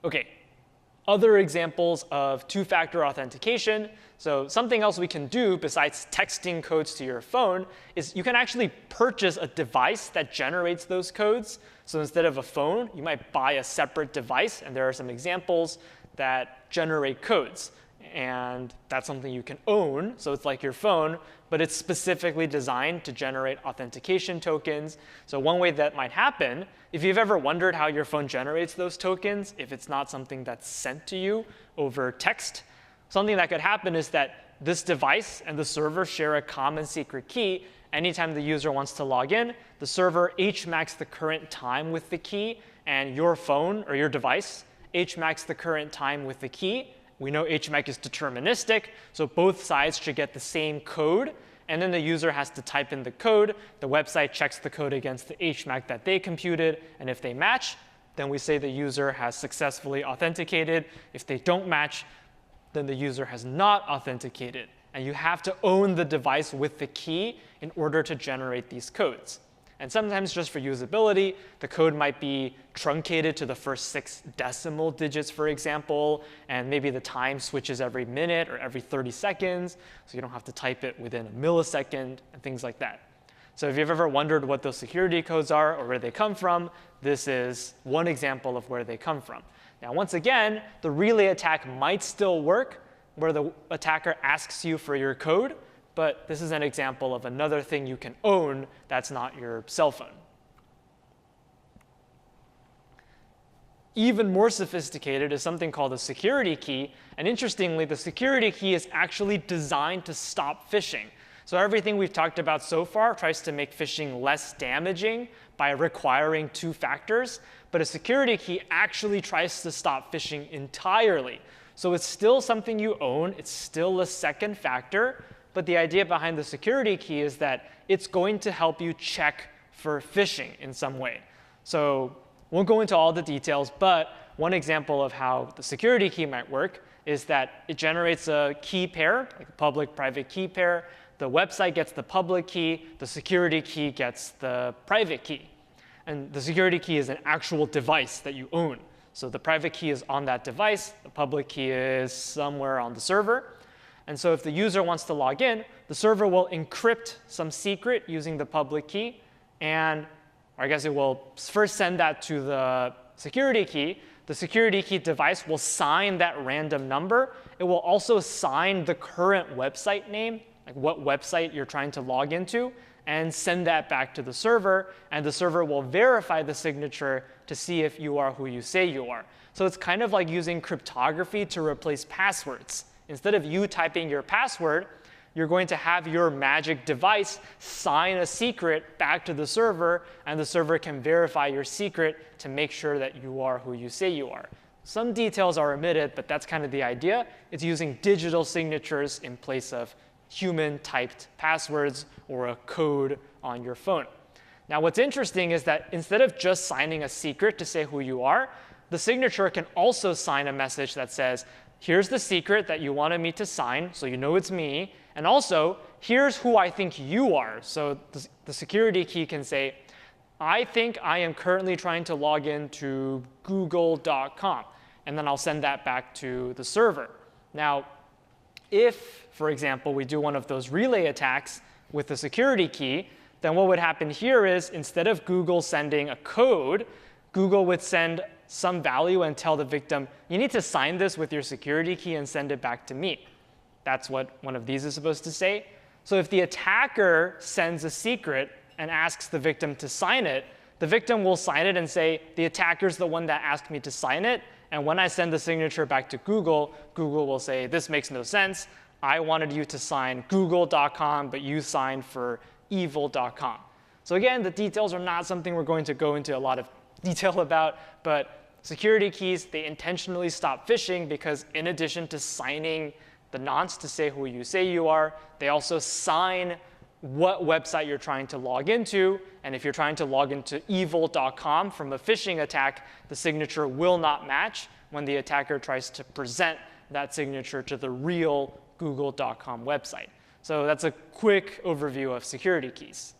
OK, other examples of two-factor authentication. So something else we can do besides texting codes to your phone is you can actually purchase a device that generates those codes. So instead of a phone, you might buy a separate device. And there are some examples that generate codes. And that's something you can own. So it's like your phone, but it's specifically designed to generate authentication tokens. So one way that might happen, if you've ever wondered how your phone generates those tokens, if it's not something that's sent to you over text, something that could happen is that this device and the server share a common secret key. Anytime the user wants to log in, the server HMACs the current time with the key, and your phone or your device HMACs the current time with the key. We know HMAC is deterministic, so both sides should get the same code. And then the user has to type in the code. The website checks the code against the HMAC that they computed. And if they match, then we say the user has successfully authenticated. If they don't match, then the user has not authenticated. And you have to own the device with the key in order to generate these codes. And sometimes just for usability, the code might be truncated to the first 6 decimal digits, for example. And maybe the time switches every minute or every 30 seconds. So you don't have to type it within a millisecond and things like that. So if you've ever wondered what those security codes are or where they come from, this is one example of where they come from. Now, once again, the relay attack might still work where the attacker asks you for your code. But this is an example of another thing you can own that's not your cell phone. Even more sophisticated is something called a security key. And interestingly, the security key is actually designed to stop phishing. So everything we've talked about so far tries to make phishing less damaging by requiring 2 factors. But a security key actually tries to stop phishing entirely. So it's still something you own. It's still a second factor. But the idea behind the security key is that it's going to help you check for phishing in some way. So won't go into all the details, but one example of how the security key might work is that it generates a key pair, like a public-private key pair. The website gets the public key. The security key gets the private key. And the security key is an actual device that you own. So the private key is on that device. The public key is somewhere on the server. And so if the user wants to log in, the server will encrypt some secret using the public key. And I guess it will first send that to the security key. The security key device will sign that random number. It will also sign the current website name, like what website you're trying to log into, and send that back to the server. And the server will verify the signature to see if you are who you say you are. So it's kind of like using cryptography to replace passwords. Instead of you typing your password, you're going to have your magic device sign a secret back to the server, and the server can verify your secret to make sure that you are who you say you are. Some details are omitted, but that's kind of the idea. It's using digital signatures in place of human-typed passwords or a code on your phone. Now, what's interesting is that instead of just signing a secret to say who you are, the signature can also sign a message that says, here's the secret that you wanted me to sign, so you know it's me. And also, here's who I think you are. So the security key can say, I think I am currently trying to log into google.com. And then I'll send that back to the server. Now, if, for example, we do one of those relay attacks with the security key, then what would happen here is instead of Google sending a code, Google would send some value and tell the victim, you need to sign this with your security key and send it back to me. That's what one of these is supposed to say. So if the attacker sends a secret and asks the victim to sign it, the victim will sign it and say, the attacker's the one that asked me to sign it. And when I send the signature back to Google, Google will say, this makes no sense. I wanted you to sign google.com, but you signed for evil.com. So again, the details are not something we're going to go into a lot of detail about, but security keys, they intentionally stop phishing because in addition to signing the nonce to say who you say you are, they also sign what website you're trying to log into. And if you're trying to log into evil.com from a phishing attack, the signature will not match when the attacker tries to present that signature to the real google.com website. So that's a quick overview of security keys.